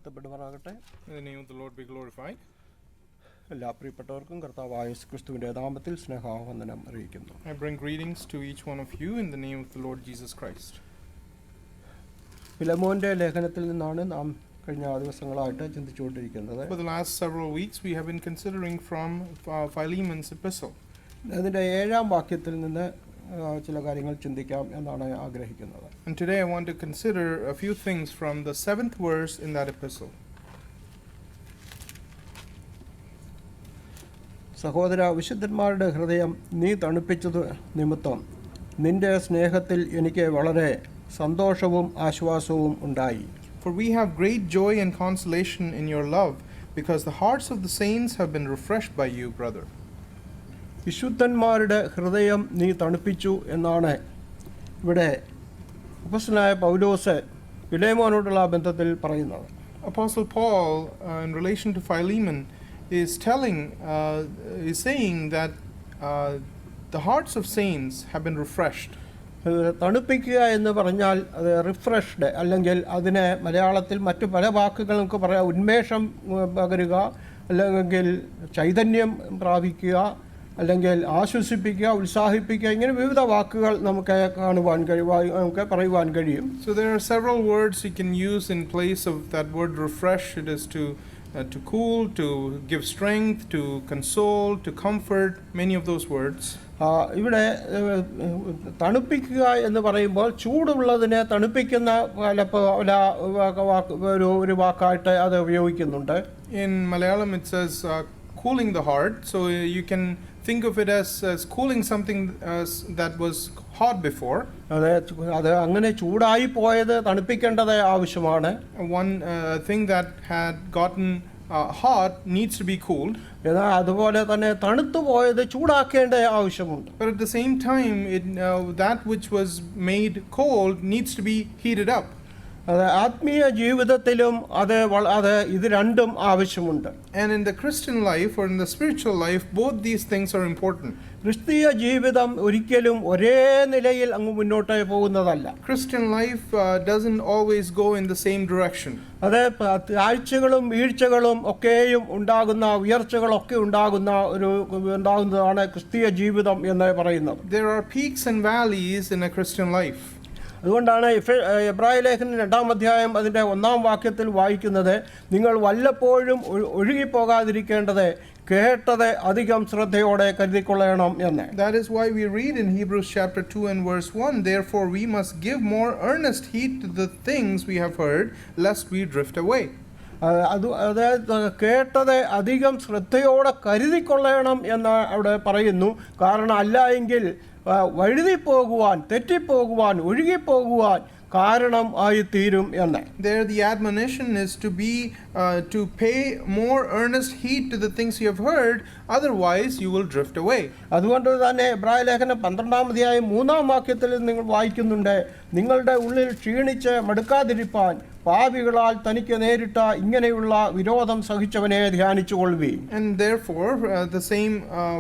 വാഴ്ത്തപ്പെടുമാറാകട്ടെ. May the name of the Lord be glorified. എല്ലാ പ്രിയപ്പെട്ടവർക്കും കർത്താവായ യേശുക്രിസ്തുവിന്റെ നാമത്തിൽ സ്നേഹാവന്ദനം അറിയിക്കുന്നു. I bring greetings to each one of you in the name of the Lord Jesus Christ. ഫിലെമോന്റെ ലേഖനത്തിൽ നിന്നാണ് നാം കഴിഞ്ഞ ദിവസങ്ങളായിട്ട് ചിന്തിച്ചുകൊണ്ടിരിക്കുന്നത്. For the last several weeks we have been considering from Philemon's epistle. അതിന്റെ 7-ാം വാക്യത്തിൽ നിന്ന് ചില കാര്യങ്ങൾ ചിന്തിക്കാം എന്നാണ് ആഗ്രഹിക്കുന്നത്. And today I want to consider a few things from the 7th verse in that epistle. സഹോദര, വിശുദ്ധന്മാരുടെ ഹൃദയം നീ തണുപ്പിച്ചത് നിമിത്തം നിന്റെ സ്നേഹത്തിൽ എനിക്ക് വളരെ സന്തോഷവും ആശ്വാസവും ഉണ്ടായി. For we have great joy and consolation in your love, because the hearts of the saints have been refreshed by you, brother. വിശുദ്ധന്മാരുടെ ഹൃദയം നീ തണുപ്പിച്ചു എന്നാണ് ഇവിടെ അപ്പോസ്തലനായ പൗലോസ് ഫിലെമോനോടുള്ള ബന്ധത്തിൽ പറയുന്നത്. Apostle Paul, in relation to Philemon, is saying that the hearts of saints have been refreshed. തണുപ്പിക്കുക എന്ന് പറഞ്ഞാൽ അത് റിഫ്രഷ്ഡ്, അല്ലെങ്കിൽ അതിനെ മലയാളത്തിൽ മറ്റു പല വാക്കുകൾ നമുക്ക് പറയാം. ഉന്മേഷം പകരുക, അല്ലെങ്കിൽ ചൈതന്യം പ്രാപിക്കുക, അല്ലെങ്കിൽ ആശ്വസിപ്പിക്കുക, ഉത്സാഹിപ്പിക്കുക, ഇങ്ങനെ വിവിധ വാക്കുകൾ നമുക്ക് നമുക്ക് പറയുവാൻ കഴിയും. So there are several words you can use in place of that word refresh. It is to cool, to give strength, to console, to comfort, many of those words. ഇവിടെ തണുപ്പിക്കുക എന്ന് പറയുമ്പോൾ ചൂടുള്ളതിനെ തണുപ്പിക്കുന്ന ഒരു വാക്കായിട്ട് അത് ഉപയോഗിക്കുന്നുണ്ട്. In Malayalam it says cooling the heart, so you can think of it as cooling something that was hot before. അത് അങ്ങനെ ചൂടായി പോയത് തണുപ്പിക്കേണ്ടത് ആവശ്യമാണ്. One thing that had gotten hot needs to be cooled. എന്നാൽ അതുപോലെ തന്നെ തണുത്തു പോയത് ചൂടാക്കേണ്ട ആവശ്യമുണ്ട്. But at the same time, that which was made cold needs to be heated up. അത് ആത്മീയ ജീവിതത്തിലും അത് ഇത് രണ്ടും ആവശ്യമുണ്ട്. And in the Christian life or in the spiritual life, both these things are important. ക്രിസ്തീയ ജീവിതം ഒരിക്കലും ഒരേ നിലയിൽ അങ്ങ് മുന്നോട്ട് പോകുന്നതല്ല. Christian life doesn't always go in the same direction. അത് താഴ്ചകളും വീഴ്ചകളും ഒക്കെയും ഉണ്ടാകുന്ന, ഉയർച്ചകളൊക്കെ ഉണ്ടാകുന്നതാണ് ക്രിസ്തീയ ജീവിതം എന്ന് പറയുന്നത്. There are peaks and valleys in a Christian life. അതുകൊണ്ടാണ് എബ്രായ ലേഖനം 2-ാം അധ്യായം അതിൻ്റെ 1-ാം വാക്യത്തിൽ വായിക്കുന്നത്, നിങ്ങൾ വല്ലപ്പോഴും ഒഴുകിപ്പോകാതിരിക്കേണ്ടത് കേട്ടത് അധികം ശ്രദ്ധയോടെ കരുതിക്കൊള്ളണം എന്ന്. That is why we read in Hebrews chapter 2 and verse 1, therefore we must give more earnest heed to the things we have heard, lest we drift away. അതായത് കേട്ടത് അധികം ശ്രദ്ധയോടെ കരുതിക്കൊള്ളണം എന്ന് അവിടെ പറയുന്നു. കാരണം അല്ല എങ്കിൽ വഴുതിപ്പോകുവാൻ, തെറ്റിപ്പോകുവാൻ, ഒഴുകിപ്പോകുവാൻ കാരണം ആയിത്തീരും എന്ന്. There the admonition is to pay more earnest heed to the things you have heard, otherwise you will drift away. അതുകൊണ്ട് തന്നെ എബ്രായ ലേഖനം 12-ാം അധ്യായം 3-ാം വാക്യത്തിൽ നിങ്ങൾ വായിക്കുന്നുണ്ട്, നിങ്ങളുടെ ഉള്ളിൽ ക്ഷീണിച്ച് മടുക്കാതിരിപ്പാൻ പാപികളാൽ തനിക്ക് നേരിട്ട ഇങ്ങനെയുള്ള വിരോധം സഹിച്ചവനെ ധ്യാനിച്ചുകൊള്ളുവീൻ. And therefore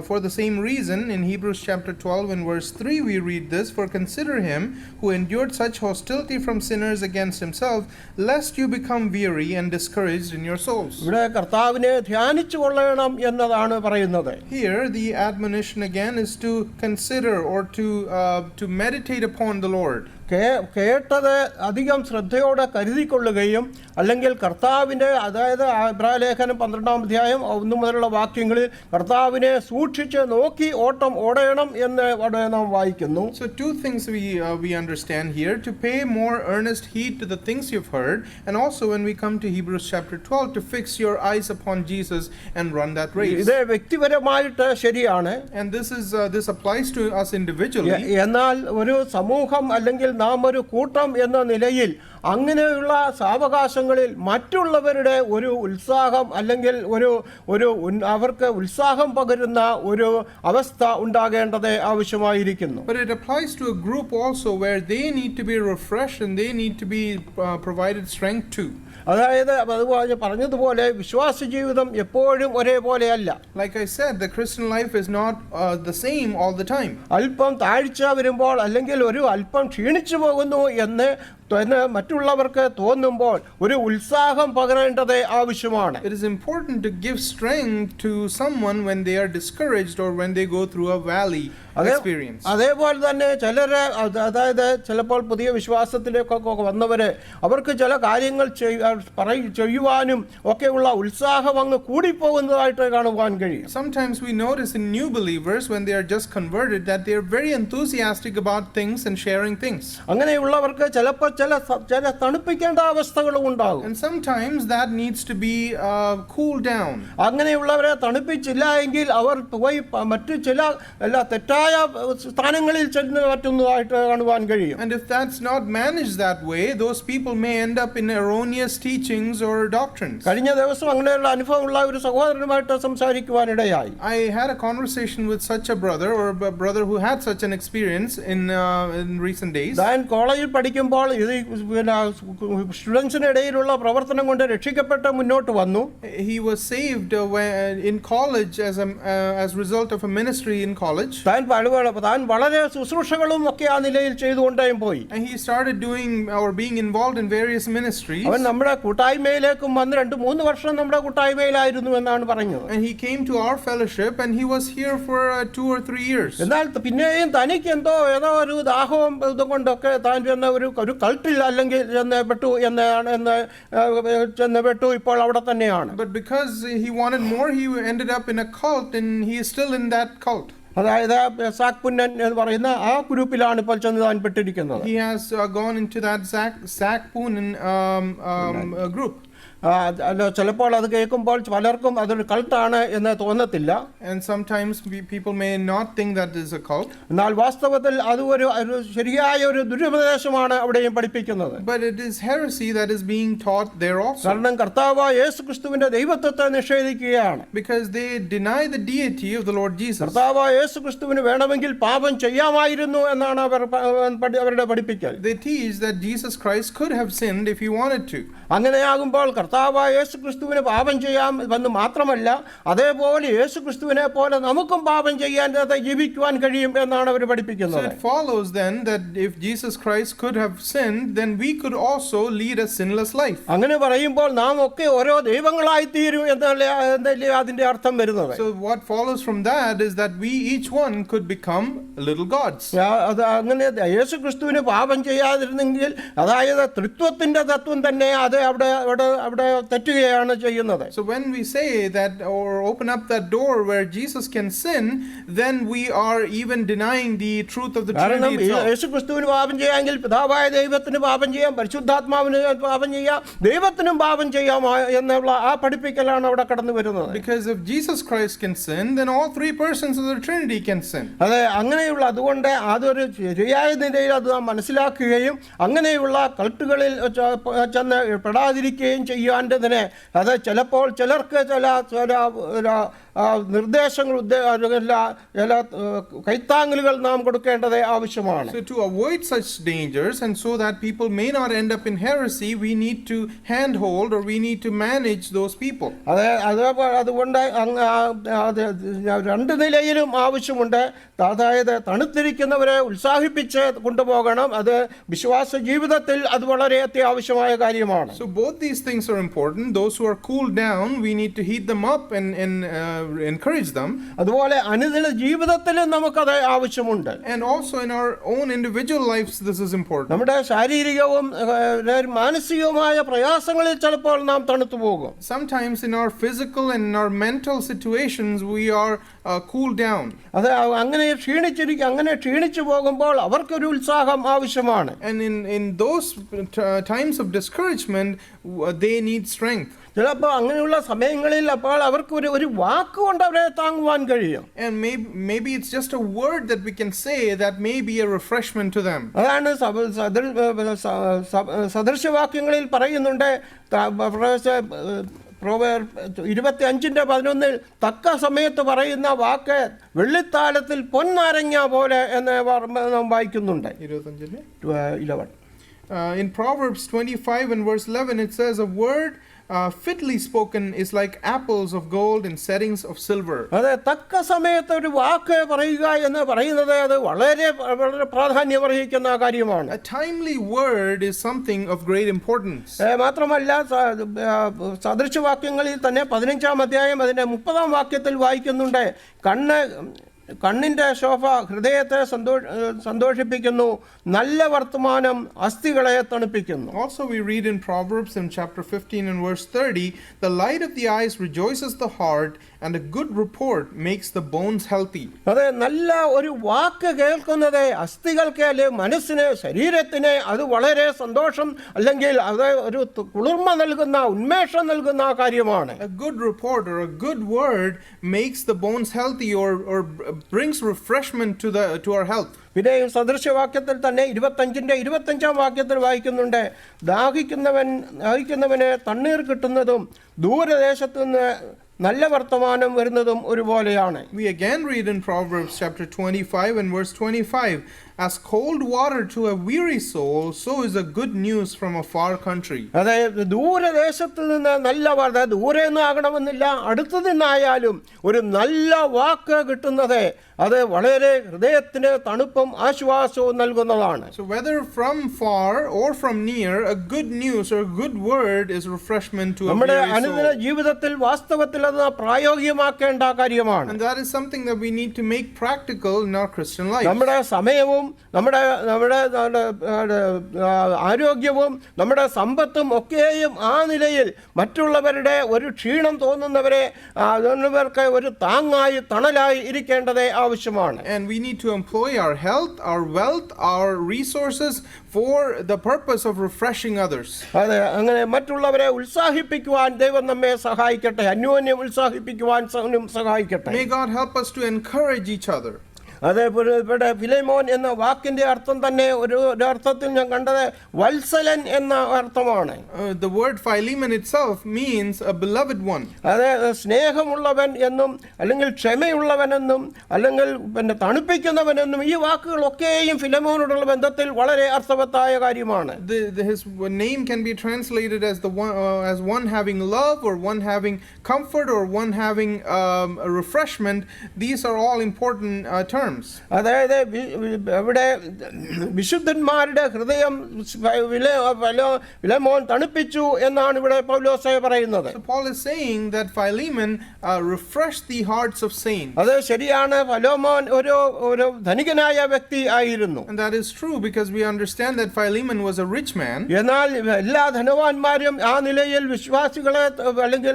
for the same reason in Hebrews chapter 12 and verse 3 we read this, for consider him who endured such hostility from sinners against himself, lest you become weary and discouraged in your souls. ഇവിടെ കർത്താവിനെ ധ്യാനിച്ചുകൊള്ളണം എന്നതാണ് പറയുന്നത്. Here the admonition again is to consider or to meditate upon the Lord. കേട്ടത് അധികം ശ്രദ്ധയോടെ കരുതിക്കൊള്ളുകയും, അല്ലെങ്കിൽ കർത്താവിൻ്റെ, അതായത് എബ്രായ ലേഖനം 12-ാം അധ്യായം 1 മുതലുള്ള വാക്യങ്ങളിൽ കർത്താവിനെ സൂക്ഷിച്ച് നോക്കി ഓട്ടം ഓടണം എന്ന് അവിടെ നാം വായിക്കുന്നു. So two things we understand here, to pay more earnest heed to the things you've heard, and also when we come to Hebrews chapter 12, to fix your eyes upon Jesus and run that race. ഇത് വ്യക്തിപരമായിട്ട് ശരിയാണ്. And this applies to us individually. എന്നാൽ ഒരു സമൂഹം അല്ലെങ്കിൽ നാം ഒരു കൂട്ടം എന്ന നിലയിൽ അങ്ങനെയുള്ള സാവകാശങ്ങളിൽ മറ്റുള്ളവരുടെ ഒരു ഉത്സാഹം, അല്ലെങ്കിൽ അവർക്ക് ഉത്സാഹം പകരുന്ന ഒരു അവസ്ഥ ഉണ്ടാകേണ്ടത് ആവശ്യമായിരിക്കുന്നു. But it applies to a group also, where they need to be refreshed and they need to be provided strength too. അതായത് അതുപോലെ പറഞ്ഞതുപോലെ വിശ്വാസ ജീവിതം എപ്പോഴും ഒരേപോലെയല്ല. Like I said, the Christian life is not the same all the time. അല്പം താഴ്ച വരുമ്പോൾ, അല്ലെങ്കിൽ ഒരു അല്പം ക്ഷീണിച്ചു പോകുന്നു എന്ന് എന്ന് മറ്റുള്ളവർക്ക് തോന്നുമ്പോൾ ഒരു ഉത്സാഹം പകരേണ്ടത് ആവശ്യമാണ്. It is important to give strength to someone when they are discouraged or when they go through a valley experience. അതേപോലെ തന്നെ ചിലര് അതായത് ചിലപ്പോൾ പുതിയ വിശ്വാസത്തിലേക്കൊക്കെ വന്നവര് അവർക്ക് ചില കാര്യങ്ങൾ ചെയ്യുവാനും ഒക്കെയുള്ള ഉത്സാഹം അങ്ങ് കൂടിപ്പോകുന്നതായിട്ട് കാണുവാൻ കഴിയും. Sometimes we notice in new believers when they are just converted that they are very enthusiastic about things and sharing things. അങ്ങനെയുള്ളവർക്ക് ചിലപ്പോൾ ചില തണുപ്പിക്കേണ്ട അവസ്ഥകളും ഉണ്ടാകും. And sometimes that needs to be cooled down. അങ്ങനെയുള്ളവരെ തണുപ്പിച്ചില്ല എങ്കിൽ അവർ പോയി മറ്റു ചില തെറ്റായ സ്ഥാനങ്ങളിൽ ചെന്ന് പറ്റുന്നതായിട്ട് കാണുവാൻ കഴിയും. And if that's not managed that way, those people may end up in erroneous teachings or doctrines. കഴിഞ്ഞ ദിവസം അങ്ങനെയുള്ള അനുഭവമുള്ള ഒരു സഹോദരനുമായിട്ട് സംസാരിക്കുവാനിടയായി. I had a conversation with such a brother or a brother who had such an experience in recent days. ഞാൻ കോളേജിൽ പഠിക്കുമ്പോൾ ഇത് സ്റ്റുഡൻസിന് ഇടയിലുള്ള പ്രവർത്തനം കൊണ്ട് രക്ഷിക്കപ്പെട്ട് മുന്നോട്ട് വന്നു. He was saved in college as result of a ministry in college. താൻ വളരെ ശുശ്രൂഷകളും ഒക്കെ ആ നിലയിൽ ചെയ്തുകൊണ്ടേ പോയി. And he started doing or being involved in various ministries. അവൻ നമ്മുടെ കൂട്ടായ്മയിലേക്കും വന്ന് 2-3 വർഷം നമ്മുടെ കൂട്ടായ്മയിലായിരുന്നു എന്നാണ് പറഞ്ഞത്. And he came to our fellowship and he was here for 2 or 3 years. എന്നാൽ പിന്നെയും തനിക്ക് ഏതോ ഒരു ദാഹവും ഇതുകൊണ്ടൊക്കെ താൻ ചെന്ന ഒരു കൾട്ടിൽ അല്ലെങ്കിൽ ചെന്നപ്പെട്ടു ഇപ്പോൾ അവിടെ തന്നെയാണ്. But because he wanted more, he ended up in a cult and he is still in that cult. അതായത് സാക്പുന്നൻ എന്ന് പറയുന്ന ആ ഗ്രൂപ്പിലാണ് ഇപ്പോൾ ചെന്ന് താൻ പെട്ടിരിക്കുന്നത്. He has gone into that Sakpunan group. ചിലപ്പോൾ അത് കേൾക്കുമ്പോൾ പലർക്കും അതൊരു കൾട്ടാണ് എന്ന് തോന്നത്തില്ല. And sometimes people may not think that is a cult. എന്നാൽ വാസ്തവത്തിൽ അത് ഒരു ശരിയായ ഒരു ദുരുപദേശമാണ് അവിടെയും പഠിപ്പിക്കുന്നത്. But it is heresy that is being taught there also. കാരണം കർത്താവായ യേശുക്രിസ്തുവിന്റെ ദൈവത്വത്തെ നിഷേധിക്കുകയാണ്. Because they deny the deity of the Lord Jesus. കർത്താവായ യേശുക്രിസ്തുവിന് വേണമെങ്കിൽ പാപം ചെയ്യാമായിരുന്നു എന്നാണ് അവരുടെ പഠിപ്പിക്കൽ. They teach that Jesus Christ could have sinned if he wanted to. അങ്ങനെയാകുമ്പോൾ കർത്താവായ യേശുക്രിസ്തുവിന് പാപം ചെയ്യാം എന്ന് മാത്രമല്ല അതേപോലെ യേശുക്രിസ്തുവിനെ പോലെ നമുക്കും പാപം ചെയ്യാൻ ജീവിക്കുവാൻ കഴിയും എന്നാണ് അവർ പഠിപ്പിക്കുന്നത്. So it follows then that if Jesus Christ could have sinned, then we could also lead a sinless life. അങ്ങനെ പറയുമ്പോൾ നാം ഒക്കെ ഓരോ ദൈവങ്ങളായി തീരും എന്നല്ലേ അതിന്റെ അർത്ഥം വരുന്നത്. So what follows from that is that we each one could become little gods. അത് അങ്ങനെ യേശുക്രിസ്തുവിന് പാപം ചെയ്യാതിരുന്നെങ്കിൽ അതായത് തൃത്വത്തിന്റെ തത്വം തന്നെ അത് അവിടെ തെറ്റുകയാണ് ചെയ്യുന്നത്. So when we say that or open up that door where Jesus can sin, then we are even denying the truth of the Trinity itself. യേശുക്രിസ്തുവിന് പാപം ചെയ്യാമെങ്കിൽ പിതാവായ ദൈവത്തിന് പാപം ചെയ്യാം, പരിശുദ്ധാത്മാവിന് പാപം ചെയ്യാം, ദൈവത്തിനും പാപം ചെയ്യാം എന്നുള്ള ആ പഠിപ്പിക്കലാണ് അവിടെ കടന്നു വരുന്നത്. Because if Jesus Christ can sin, then all 3 persons of the Trinity can sin. അതെ, അങ്ങനെയുള്ള അതുകൊണ്ട് അതൊരു ശരിയായ നിലയിൽ അത് നാം മനസ്സിലാക്കുകയും അങ്ങനെയുള്ള കൾട്ടുകളിൽ ചെന്ന് പെടാതിരിക്കുകയും ചെയ്യാണ്ടതിന് അത് ചിലപ്പോൾ ചിലർക്ക് ചില നിർദ്ദേശങ്ങൾ ചില കൈത്താങ്ങലുകൾ നാം കൊടുക്കേണ്ടത് ആവശ്യമാണ്. So to avoid such dangers and so that people may not end up in heresy, we need to handhold or we need to manage those people. അതുകൊണ്ട് 2 നിലയിലും ആവശ്യമുണ്ട്. അതായത് തണുത്തിരിക്കുന്നവരെ ഉത്സാഹിപ്പിച്ച് കൊണ്ടുപോകണം. അത് വിശ്വാസ ജീവിതത്തിൽ അത് വളരെ അത്യാവശ്യമായ കാര്യമാണ്. So both these things are important. Those who are cooled down, we need to heat them up and encourage them. അതുപോലെ അനുദിന ജീവിതത്തിലും നമുക്കത് ആവശ്യമുണ്ട്. And also in our own individual lives this is important. നമ്മുടെ ശാരീരികവും മാനസികവുമായ പ്രയാസങ്ങളിൽ ചിലപ്പോൾ നാം തണുത്തു പോകും. Sometimes in our physical and in our mental situations we are cooled down. അത് അങ്ങനെ ക്ഷീണിച്ചു പോകുമ്പോൾ അവർക്കൊരു ഉത്സാഹം ആവശ്യമാണ്. And in those times of discouragement they need strength. ചിലപ്പോൾ അങ്ങനെയുള്ള സമയങ്ങളിൽ അപ്പോൾ അവർക്ക് ഒരു വാക്കുകൊണ്ട് അവരെ താങ്ങുവാൻ കഴിയും. And maybe it's just a word that we can say that may be a refreshment to them. അതാണ് സദൃശവാക്യങ്ങളിൽ പറയുന്നുണ്ട്. 25:11 തക്ക സമയത്ത് പറയുന്ന വാക്ക് വെള്ളിത്താലത്തിൽ പൊന്നാരങ്ങ പോലെ എന്ന് നാം വായിക്കുന്നുണ്ട്. 11. In Proverbs 25 and verse 11 it says a word fitly spoken is like apples of gold in settings of silver. അതെ, തക്ക സമയത്ത് ഒരു വാക്ക് പറയുക എന്ന് പറയുന്നത് അത് വളരെ വളരെ പ്രാധാന്യമർഹിക്കുന്ന കാര്യമാണ്. A timely word is something of great importance. മാത്രമല്ല സദൃശവാക്യങ്ങളിൽ തന്നെ 15-ാം അധ്യായം അതിന്റെ 30-ാം വാക്യത്തിൽ വായിക്കുന്നുണ്ട്, കണ്ണിന്റെ ശോഭ ഹൃദയത്തെ സന്തോഷിപ്പിക്കുന്നു, നല്ല വർത്തമാനം അസ്ഥികളെ തണുപ്പിക്കുന്നു. Also we read in Proverbs in chapter 15 and verse 30, the light of the eyes rejoices the heart, and a good report makes the bones healthy. അതെ, നല്ല ഒരു വാക്ക് കേൾക്കുന്നത് അസ്ഥികൾക്ക് അല്ലെങ്കിൽ മനസ്സിന് ശരീരത്തിന് അത് വളരെ സന്തോഷം അല്ലെങ്കിൽ അത് ഒരു കുളിർമ നൽകുന്ന ഉന്മേഷം നൽകുന്ന കാര്യമാണ്. A good report or a good word makes the bones healthy or brings refreshment to our health. പിന്നെ സദൃശവാക്യത്തിൽ തന്നെ 25-ാം വാക്യത്തിൽ വായിക്കുന്നുണ്ട്, ദാഹിക്കുന്നവന് തണ്ണീർ കിട്ടുന്നതും ദൂരദേശത്തു നിന്ന് നല്ല വർത്തമാനം വരുന്നതും ഒരുപോലെയാണ്. We again read in Proverbs chapter 25 and verse 25, as cold water to a weary soul, so is a good news from a far country. അതായത് ദൂരദേശത്ത് നിന്ന് നല്ല വാർത്ത, ദൂരെ നിന്ന് ആകണമെന്നില്ല, അടുത്തു നിന്നായാലും ഒരു നല്ല വാക്ക് കിട്ടുന്നത് അത് വളരെ ഹൃദയത്തിന് തണുപ്പും ആശ്വാസവും നൽകുന്നതാണ്. So whether from far or from near, a good news or a good word is refreshment to a നമ്മുടെ weary അനുദിന soul. ജീവിതത്തിൽ വാസ്തവത്തിൽ അത് പ്രായോഗികമാക്കേണ്ട കാര്യമാണ്. And that is something that we need to make practical in our Christian life. നമ്മുടെ സമയവും നമ്മുടെ ആരോഗ്യവും നമ്മുടെ സമ്പത്തും ഒക്കെയും ആ നിലയിൽ മറ്റുള്ളവരുടെ ഒരു ക്ഷീണം തോന്നുന്നവരെ ഒരു താങ്ങായി തണലായി ഇരിക്കേണ്ടത് ആവശ്യമാണ്. And we need to employ our health, our wealth, our resources for the purpose of refreshing others. അതെ, അങ്ങനെ മറ്റുള്ളവരെ ഉത്സാഹിപ്പിക്കുവാൻ ദൈവം നമ്മെ സഹായിക്കട്ടെ, അന്യോന്യം ഉത്സാഹിപ്പിക്കുവാൻ സഹായിക്കട്ടെ. May God help us to encourage each other. അതേപോലെ ഇവിടെ ഫിലേമോൻ എന്ന വാക്കിന്റെ അർത്ഥം തന്നെ ഒരു അർത്ഥത്തിൽ ഞാൻ കണ്ടത് വത്സലൻ എന്ന അർത്ഥമാണ്. The word Philemon itself means a beloved one. അതെ, സ്നേഹമുള്ളവൻ എന്നും അല്ലെങ്കിൽ ക്ഷമയുള്ളവനെന്നും അല്ലെങ്കിൽ പിന്നെ തണുപ്പിക്കുന്നവനെന്നും ഈ വാക്കുകളൊക്കെയും ഫിലേമോനോടുള്ള ബന്ധത്തിൽ വളരെ അർത്ഥവത്തായ കാര്യമാണ്. His name can be translated as as one having love or one having comfort or one having a refreshment. These are all important terms. അതായത് ഇവിടെ വിശുദ്ധന്മാരുടെ ഹൃദയം ഫിലേമോൻ തണുപ്പിച്ചു എന്നാണ് ഇവിടെ പൗലോസ് പറയുന്നത്. So Paul is saying that Philemon refreshed the hearts of saints. അത് ശരിയാണ്, Philemon ഒരു ധനികനായ വ്യക്തി ആയിരുന്നു. And that is true because we understand that Philemon was a rich man. എന്നാൽ എല്ലാ ധനവാന്മാരും ആ നിലയിൽ വിശ്വാസികളെ അല്ലെങ്കിൽ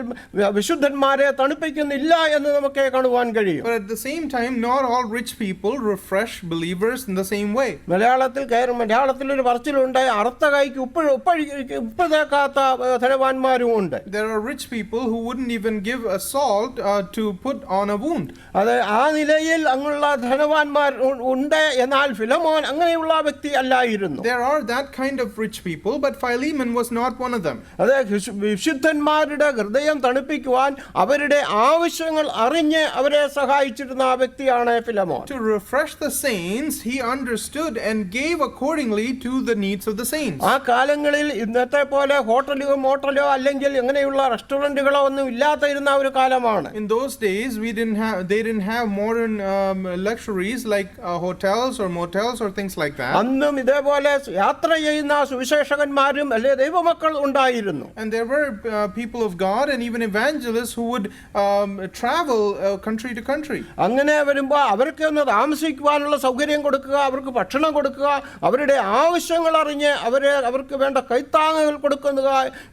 വിശുദ്ധന്മാരെ തണുപ്പിക്കുന്നില്ല എന്ന് നമുക്ക് കാണുവാൻ കഴിയും. But at the same time, not all rich people refresh believers in the same way. മലയാളത്തിൽ ഒരു പറച്ചിലുണ്ട്, അറുത്ത കൈക്ക് ഉപ്പ് തേക്കാത്ത ധനവാന്മാരും ഉണ്ട്. There are rich people who wouldn't even give a salt to put on a wound. അത് ആ നിലയിൽ അങ്ങുള്ള ധനവാന്മാർ ഉണ്ട്. എന്നാൽ ഫിലേമോൻ അങ്ങനെയുള്ള വ്യക്തി അല്ലായിരുന്നു. There are that kind of rich people, but Philemon was not one of them. അത് വിശുദ്ധന്മാരുടെ ഹൃദയം തണുപ്പിക്കുവാൻ അവരുടെ ആവശ്യങ്ങൾ അറിഞ്ഞ് അവരെ സഹായിച്ചിരുന്ന ആ വ്യക്തിയാണ് Philemon. To refresh the saints, he understood and gave accordingly to the needs of the saints. ആ കാലങ്ങളിൽ ഇന്നത്തെ പോലെ മോട്ടലോ അല്ലെങ്കിൽ അങ്ങനെയുള്ള റെസ്റ്റോറന്റുകളോ ഒന്നും ഇല്ലാതിരുന്ന ഒരു കാലമാണ്. In those days, they didn't have modern luxuries like hotels or motels or things like that. അന്നും ഇതേപോലെ യാത്ര ചെയ്യുന്ന സുവിശേഷകന്മാരും അല്ലെ ദൈവമക്കൾ ഉണ്ടായിരുന്നു. And there were people of God and even evangelists who would travel country to country. അങ്ങനെ വരുമ്പോൾ അവർക്ക് ഒന്ന് താമസിക്കുവാനുള്ള സൗകര്യം കൊടുക്കുക, അവർക്ക് ഭക്ഷണം കൊടുക്കുക, അവരുടെ ആവശ്യങ്ങൾ അറിഞ്ഞ് അവർക്ക് വേണ്ട കൈത്താങ്ങുകൾ കൊടുക്കുക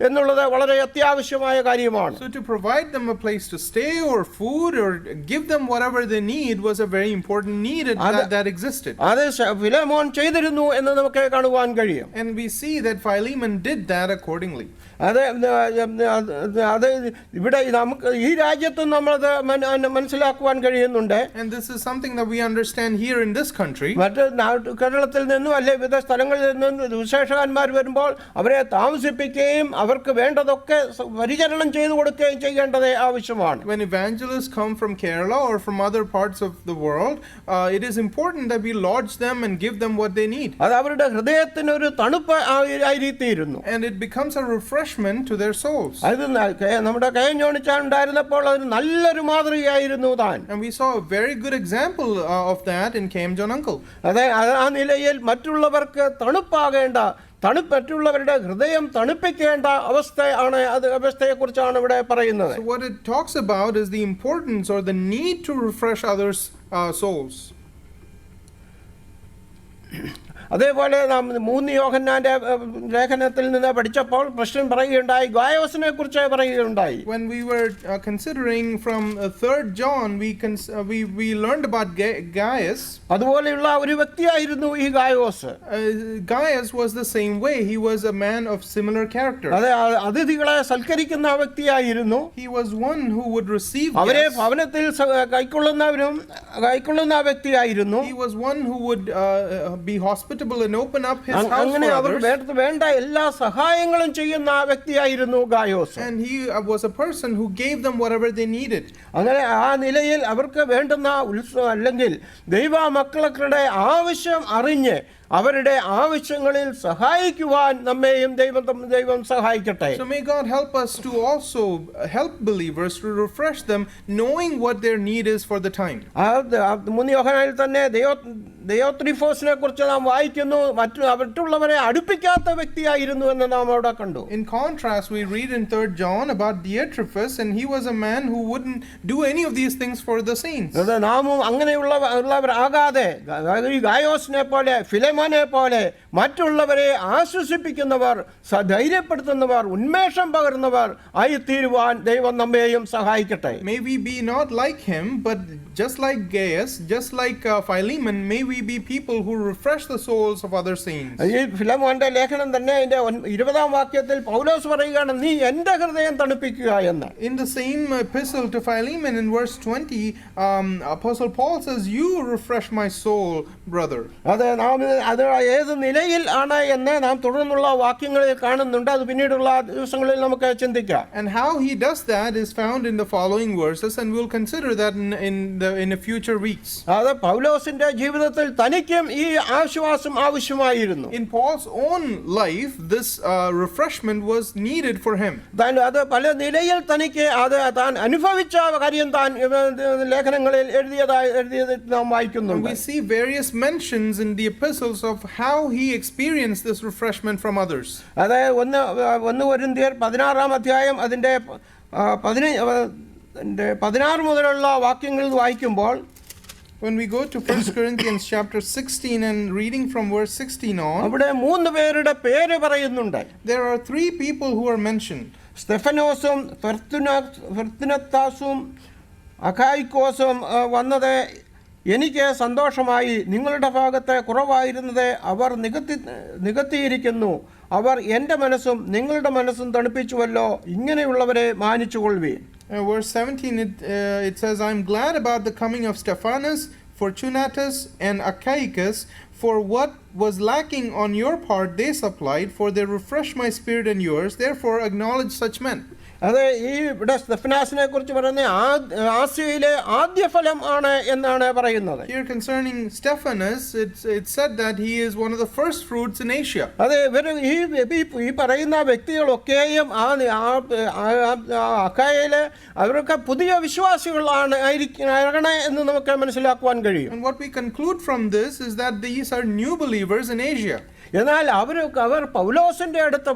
എന്നുള്ളത് വളരെ അത്യാവശ്യമായ കാര്യമാണ്. So to provide them a place to stay or food or give them whatever they need was a very important need that existed. അത് ഫിലേമോൻ ചെയ്തിരുന്നു എന്ന് നമുക്ക് കാണുവാൻ കഴിയും. And we see that Philemon did that accordingly. അത് ഇവിടെ നമുക്ക് ഈ രാജ്യത്തും നമ്മളത് മനസ്സിലാക്കുവാൻ കഴിയുന്നുണ്ട്. And this is something that we we understand here in this country. മറ്റ് കേരളത്തിൽ നിന്നും അല്ലെ വിവിധ സ്ഥലങ്ങളിൽ നിന്നും വിശേഷകന്മാർ വരുമ്പോൾ അവരെ താമസിപ്പിക്കുകയും അവർക്ക് വേണ്ടതൊക്കെ പരിചരണം ചെയ്തു കൊടുക്കുകയും ചെയ്യേണ്ടത് ആവശ്യമാണ്. When evangelists come from Kerala or from other parts of the world, it is important that we lodge them and give them what they need. അത് അവരുടെ ഹൃദയത്തിന് ഒരു തണുപ്പ് ആയിത്തീരുന്നു. And it becomes a refreshment to their souls. അത് നമ്മുടെ K N. ജോണിച്ചാൻ ഉണ്ടായിരുന്നപ്പോൾ അത് നല്ലൊരു മാതൃകയായിരുന്നു താൻ. And we saw a very good example of that in K.M. John Uncle. അതെ, ആ നിലയിൽ മറ്റുള്ളവർക്ക് തണുപ്പാകേണ്ട മറ്റുള്ളവരുടെ ഹൃദയം തണുപ്പിക്കേണ്ട അവസ്ഥയെക്കുറിച്ചാണ് ഇവിടെ പറയുന്നത്. So what it talks about is the importance or the need to refresh others' souls. അതേപോലെ നാം 3 യോഹന്നാന്റെ ലേഖനത്തിൽ നിന്ന് പഠിച്ചപ്പോൾ പ്രശ്നം പറയുകയുണ്ടായി, ഗായോസിനെ കുറിച്ച് പറയുകയുണ്ടായി. When we were considering from 3rd John, we learned about Gaius. അതുപോലെയുള്ള ഒരു വ്യക്തിയായിരുന്നു ഈ Gayos. Gaius was the same way. He was a man of similar character. അതെ, അതിഥികളെ സൽക്കരിക്കുന്ന വ്യക്തിയായിരുന്നു. He was one who would receive അവരെ ഭവനത്തിൽ കൈക്കൊള്ളുന്ന വ്യക്തിയായിരുന്നു. He was one who would be hospitable and open up his house അങ്ങനെ for അവർക്ക് others. വേണ്ട എല്ലാ സഹായങ്ങളും ചെയ്യുന്ന വ്യക്തിയായിരുന്നു Gayos. And he was a person who gave them whatever they needed. അങ്ങനെ ആ നിലയിൽ അവർക്ക് വേണ്ടുന്ന അല്ലെങ്കിൽ ദൈവ മക്കളുടെ ആവശ്യം അറിഞ്ഞ് അവരുടെ ആവശ്യങ്ങളിൽ സഹായിക്കുവാൻ നമ്മെയും ദൈവം സഹായിക്കട്ടെ. So may God help us to also help believers to refresh them, knowing what their need is for the time. 3 യോഹന്നാനിൽ തന്നെ ദയോത്രിഫോസിനെ കുറിച്ച് നാം വായിക്കുന്നു, മറ്റുള്ളവരെ അടുപ്പിക്കാത്ത വ്യക്തിയായിരുന്നു എന്ന് നാം അവിടെ കണ്ടു. In contrast, we read in 3rd John about Diotrephes, and he was a man who wouldn't do any of these things for the saints. നാമും അങ്ങനെയുള്ളവരാകാതെ ഈ ഗായോസിനെ പോലെ ഫിലെമോനെ പോലെ മറ്റുള്ളവരെ ആശ്വസിപ്പിക്കുന്നവർ, ധൈര്യപ്പെടുത്തുന്നവർ, ഉന്മേഷം പകരുന്നവർ ആയിത്തീരുവാൻ ദൈവം നമ്മെയും സഹായിക്കട്ടെ. May we be not like him, but just like Gaius, just like Philemon, may we be people who refresh the souls of other saints. ഈ ഫിലെമോന്റെ ലേഖനം തന്നെ അതിന്റെ 20-ാം വാക്യത്തിൽ പൗലോസ് പറയുകയാണ്, നീ എന്റെ ഹൃദയം തണുപ്പിക്കുക എന്ന്. In the same epistle to Philemon in verse 20, Apostle Paul says, you refresh my soul, brother. അത് ഏത് നിലയിൽ ആണ് എന്ന് നാം തുടർന്നുള്ള വാക്യങ്ങളിൽ കാണുന്നുണ്ട്. അത് പിന്നീടുള്ള ദിവസങ്ങളിൽ നമുക്ക് ചിന്തിക്കാം. And how he does that is found in the following verses, and we'll consider that in a future weeks. അത് പൗലോസിന്റെ ജീവിതത്തിൽ തനിക്കും ഈ ആശ്വാസം ആവശ്യമായിരുന്നു. In Paul's own life, this refreshment was needed for him. അത് പല നിലയിൽ തനിക്ക് അത് താൻ അനുഭവിച്ച കാര്യം താൻ ലേഖനങ്ങളിൽ എഴുതിയത് നാം വായിക്കുന്നുണ്ട്. We see various mentions in the epistles of how he experienced this refreshment from others. അതായത് 1 കൊരിന്ത്യർ 16-ാം അധ്യായം അതിന്റെ 16 മുതലുള്ള വാക്യങ്ങൾ വായിക്കുമ്പോൾ, when we go to 1 Corinthians chapter 16 and reading from verse 16 on, അവിടെ 3 പേരുടെ പേര് പറയുന്നുണ്ട്. there are 3 people who are mentioned. സ്തെഫനോസും ഫെർത്തുനത്താസും അഖായിക്കോസും വന്നത് എനിക്ക് സന്തോഷമായി. നിങ്ങളുടെ ഭാഗത്ത് കുറവായിരുന്നത് അവർ നികത്തിയിരിക്കുന്നു. അവർ എൻ്റെ മനസ്സും നിങ്ങളുടെ മനസ്സും തണുപ്പിച്ചുവല്ലോ. ഇങ്ങനെയുള്ളവരെ മാനിച്ചുകൊള്ളുവീൻ. Verse 17, it says, I am glad about the coming of Stephanas, Fortunatus, and Achaicus, for what was lacking on your part they supplied, for they refreshed my spirit and yours. Therefore acknowledge such men. അത് ഈ ഇവിടെ സ്തെഫനാസിനെ കുറിച്ച് പറയുന്ന ആസിയയിലെ ആദ്യ ഫലം ആണ് എന്നാണ് പറയുന്നത്. Here concerning Stephanus, it's said that he is one of the first fruits in Asia. അതെ, ഈ പറയുന്ന വ്യക്തികളൊക്കെയും അഖായയിലെ അവരൊക്കെ പുതിയ വിശ്വാസികളാണ് ആയിരിക്കണേ എന്ന് നമുക്ക് മനസ്സിലാക്കുവാൻ കഴിയും. And what we conclude from this is that these are new believers in Asia. എന്നാൽ അവർ പൗലോസിന്റെ അടുത്ത്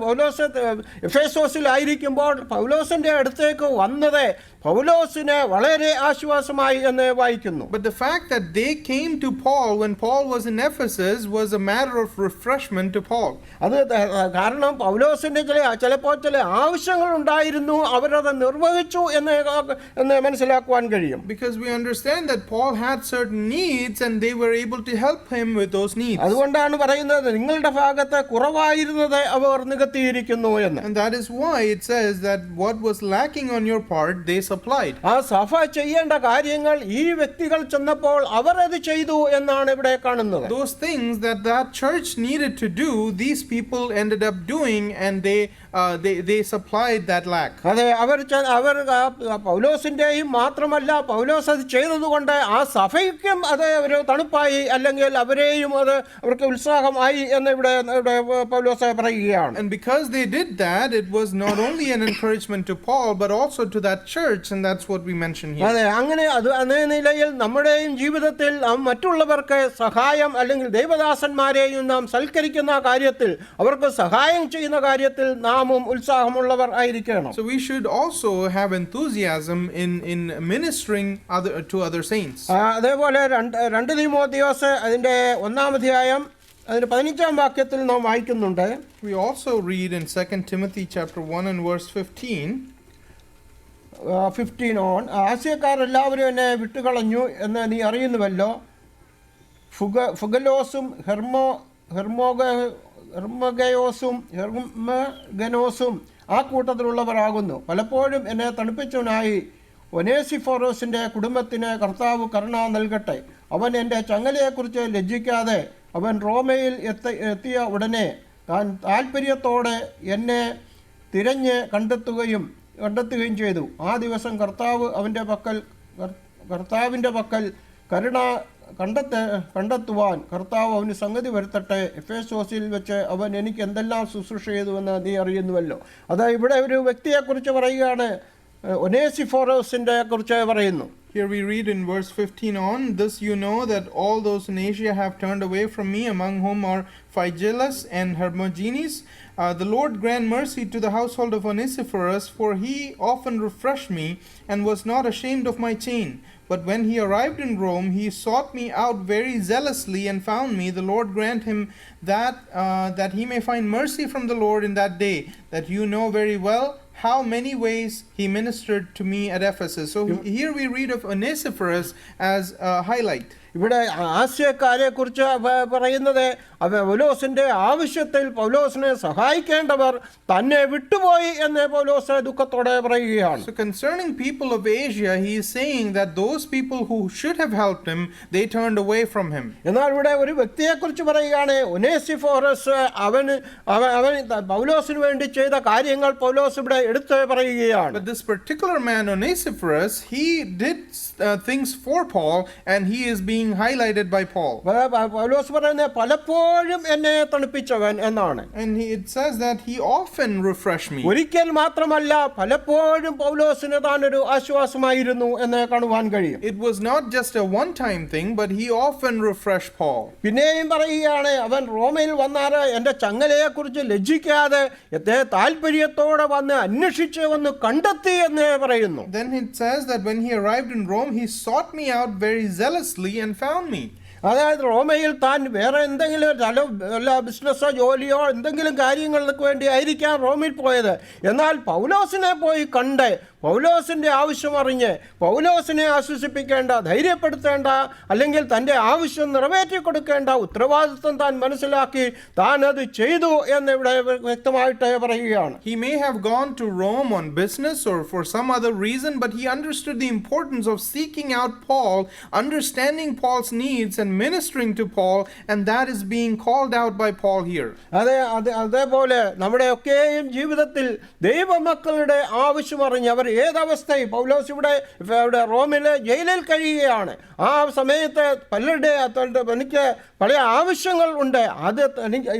എഫേസോസിലായിരിക്കുമ്പോൾ പൗലോസിന്റെ അടുത്തേക്ക് വന്നത് പൗലോസിനെ വളരെ ആശ്വാസമായി എന്ന് വായിക്കുന്നു. But the fact that they came to Paul when Paul was in Ephesus was a matter of refreshment to Paul. അത് കാരണം പൗലോസിന്റെ ചിലപ്പോൾ ചില ആവശ്യങ്ങൾ ഉണ്ടായിരുന്നു, അവരത് നിർവഹിച്ചു എന്ന് മനസ്സിലാക്കുവാൻ കഴിയും. Because we understand that Paul had certain needs and they were able to help him with those needs. അതുകൊണ്ടാണ് പറയുന്നത്, നിങ്ങളുടെ തങ്ങളുടെ ഭാഗത്ത് കുറവായിരുന്നത് അവർ നികത്തിയിരിക്കുന്നു എന്ന്. And that is why it says that what was lacking on your part, they supplied. ആ സഭ ചെയ്യേണ്ട കാര്യങ്ങൾ ഈ വ്യക്തികൾ ചെന്നപ്പോൾ അവർ അത് ചെയ്തു എന്നാണ് ഇവിടെ കാണുന്നത്. Those things that church needed to do, these people ended up doing, and they supplied that lack. അതെ, അവർ പൗലോസിന്റെയും മാത്രമല്ല, പൗലോസ് അത് ചെയ്തതുകൊണ്ട് ആ സഭയ്ക്കും അത് ഒരു തണുപ്പായി, അല്ലെങ്കിൽ അവരെയും അത് അവർക്ക് ഉത്സാഹമായി എന്ന് ഇവിടെ പൗലോസ് പറയുകയാണ്. And because they did that, it was not only an encouragement to Paul but also to that church, and that's what we mentioned here. അതെ, അങ്ങനെ അതേ നിലയിൽ നമ്മുടെയും ജീവിതത്തിൽ മറ്റുള്ളവർക്ക് സഹായം, അല്ലെങ്കിൽ ദൈവദാസന്മാരെയും നാം സൽക്കരിക്കുന്ന കാര്യത്തിൽ, അവർക്ക് സഹായം ചെയ്യുന്ന കാര്യത്തിൽ നാമും ഉത്സാഹമുള്ളവർ ആയിരിക്കണം. So we should also have enthusiasm in ministering to other saints. അതേപോലെ 2 തീമോഥെയോസ് അതിന്റെ 1-ാം അധ്യായം അതിന്റെ 15-ാം വാക്യത്തിൽ നാം വായിക്കുന്നുണ്ട്. We also read in 2 Timothy chapter 1 and verse 15 on, ആസ്യക്കാരെല്ലാവരും എന്നെ വിട്ടുകളഞ്ഞു എന്ന് നീ അറിയുന്നുവല്ലോ. ഫുഗലോസും ഹെർമഗനോസും ആ കൂട്ടത്തിലുള്ളവരാകുന്നു. പലപ്പോഴും എന്നെ തണുപ്പിച്ചവനായി ഒനേസിഫോറോസിൻ്റെ കുടുംബത്തിന് കർത്താവ് കരുണ നൽകട്ടെ. അവൻ എൻ്റെ ചങ്ങലയെക്കുറിച്ച് ലജ്ജിക്കാതെ അവൻ റോമയിൽ എത്തിയ ഉടനെ താൻ താൽപ്പര്യത്തോടെ എന്നെ തിരഞ്ഞ് കണ്ടെത്തുകയും ചെയ്തു. ആ ദിവസം കർത്താവിൻ്റെ പക്കൽ കരുണ കണ്ടെത്തുവാൻ കർത്താവ് അവന് സംഗതി വരുത്തട്ടെ. എഫേസോസിൽ വെച്ച് അവൻ എനിക്ക് എന്തെല്ലാം ശുശ്രൂഷ ചെയ്തുവെന്ന് നീ അറിയുന്നുവല്ലോ. അതായത് ഇവിടെ ഒരു വ്യക്തിയെക്കുറിച്ച് പറയുകയാണ്, ഒനേസിഫോറോസിൻ്റെ കുറിച്ച് പറയുന്നു. Here we read in verse 15 on, "This you know that all those in Asia have turned away from me, among whom are Phygelus and Hermogenes. The Lord grant mercy to the household of Onesiphorus, for he often refreshed me and was not ashamed of my chain. But when he arrived in Rome, he sought me out very zealously and found me. The Lord grant him that he may find mercy from the Lord in that day, that you know very well how many ways he ministered to me at Ephesus." So here we read of Onesiphorus as a highlight. ഇവിടെ ആസ്യക്കാരെ കുറിച്ച് പറയുന്നത് പൗലോസിന്റെ ആവശ്യത്തിൽ പൗലോസിനെ സഹായിക്കേണ്ടവർ തന്നെ വിട്ടുപോയി എന്ന് പൗലോസ് ദുഃഖത്തോടെ പറയുകയാണ്. So concerning people of Asia, he is saying that those people who should have helped him, they turned away from him. എന്നാൽ ഇവിടെ ഒരു വ്യക്തിയെ കുറിച്ച് പറയുകയാണ്, ഒനേസിഫോറസ്. അവൻ പൗലോസിന് വേണ്ടി ചെയ്ത കാര്യങ്ങൾ പൗലോസ് ഇവിടെ എടുത്ത് പറയുകയാണ്. But this particular man Onesiphorus, he did things for Paul, and he is being highlighted by Paul. പൗലോസ് പറയുന്നത് പലപ്പോഴും എന്നെ തണുപ്പിച്ചവൻ എന്നാണ്. And it says that he often refreshed me. ഒരിക്കൽ മാത്രമല്ല, പലപ്പോഴും പൗലോസിന് താനൊരു ആശ്വാസമായിരുന്നു എന്ന് കാണുവാൻ കഴിയും. It was not just a one-time thing, but he often refreshed Paul. പിന്നെയും പറയുകയാണ്, അവൻ റോമയിൽ വന്നാറ് എന്റെ ചങ്ങലയെ കുറിച്ച് ലജ്ജിക്കാതെ താല്പര്യത്തോടെ വന്ന് അന്വേഷിച്ച് വന്ന് കണ്ടെത്തി എന്ന് പറയുന്നു. Then it says that when he arrived in Rome, he sought me out very zealously and found me. അതായത് റോമയിൽ താൻ വേറെ എന്തെങ്കിലും ബിസിനസ്സോ ജോലിയോ എന്തെങ്കിലും കാര്യങ്ങൾക്ക് വേണ്ടി ആയിരിക്കാം റോമിൽ പോയത്. എന്നാൽ പൗലോസിനെ പോയി കണ്ട് പൗലോസിൻ്റെ ആവശ്യം അറിഞ്ഞ് പൗലോസിനെ ആശ്വസിപ്പിക്കേണ്ട, ധൈര്യപ്പെടുത്തേണ്ട, അല്ലെങ്കിൽ തൻ്റെ ആവശ്യം നിറവേറ്റി കൊടുക്കേണ്ട ഉത്തരവാദിത്വം താൻ മനസ്സിലാക്കി താൻ അത് ചെയ്തു എന്ന് ഇവിടെ വ്യക്തമായിട്ട് പറയുകയാണ്. He may have gone to Rome on business or for some other reason, but he understood the importance of seeking out Paul, understanding Paul's needs and ministering to Paul, and that is being called out by Paul here. അതേപോലെ നമ്മുടെ ഒക്കെയും ജീവിതത്തിൽ ദൈവമക്കളുടെ ആവശ്യം അറിഞ്ഞ് അവർ ഏതവസ്ഥയും, പൗലോസ് ഇവിടെ റോമിലെ ജയിലിൽ കഴിയുകയാണ്. ആ സമയത്ത് പലരുടെ എനിക്ക് പല ആവശ്യങ്ങൾ ഉണ്ട്. അത്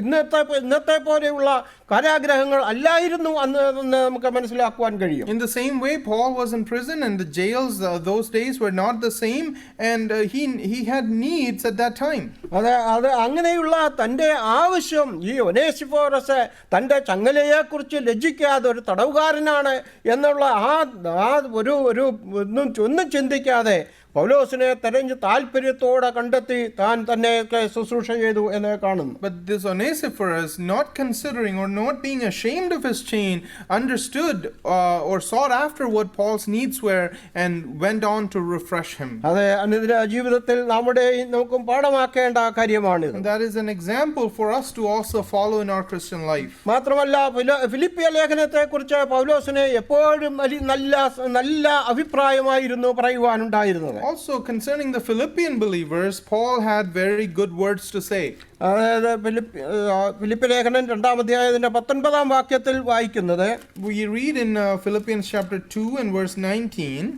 ഇന്നത്തെ പോലെയുള്ള കാരാഗ്രഹങ്ങൾ അല്ലായിരുന്നു അന്ന് നമുക്ക് മനസ്സിലാക്കുവാൻ കഴിയും. In the same way, Paul was in prison, and the jails those days were not the same, and he had needs at that time. അത് അങ്ങനെയുള്ള തൻ്റെ ആവശ്യം ഈ ഒനേസിഫോറസ് തൻ്റെ ചങ്ങലയെ കുറിച്ച് ലജ്ജിക്കാതെ ഒരു തടവുകാരനാണ് എന്നുള്ള ഒന്നും ചിന്തിക്കാതെ പൗലോസിനെ തെരഞ്ഞ് താല്പര്യത്തോടെ കണ്ടെത്തി താൻ തന്നെ ശുശ്രൂഷ ചെയ്തു എന്ന് കാണുന്നു. But this Onesiphorus, not considering or not being ashamed of his chain, understood or sought after what Paul's needs were and went on to refresh him. അതെ, അനുദിന ജീവിതത്തിൽ നമുക്കും പാഠമാക്കേണ്ട കാര്യമാണിത്. And that is an example for us to also follow in our Christian life. മാത്രമല്ല ഫിലിപ്പിയ ലേഖനത്തെ കുറിച്ച് പൗലോസിന് എപ്പോഴും നല്ല അഭിപ്രായമായിരുന്നു പറയുവാനുണ്ടായിരുന്നത്. Also concerning the Philippian believers, Paul had very good words to say. അതായത് ഫിലിപ്പി ലേഖനം 2-ാം അധ്യായത്തിന്റെ 19-ാം വാക്യത്തിൽ വായിക്കുന്നത്, we read in Philippians chapter 2 and verse 19,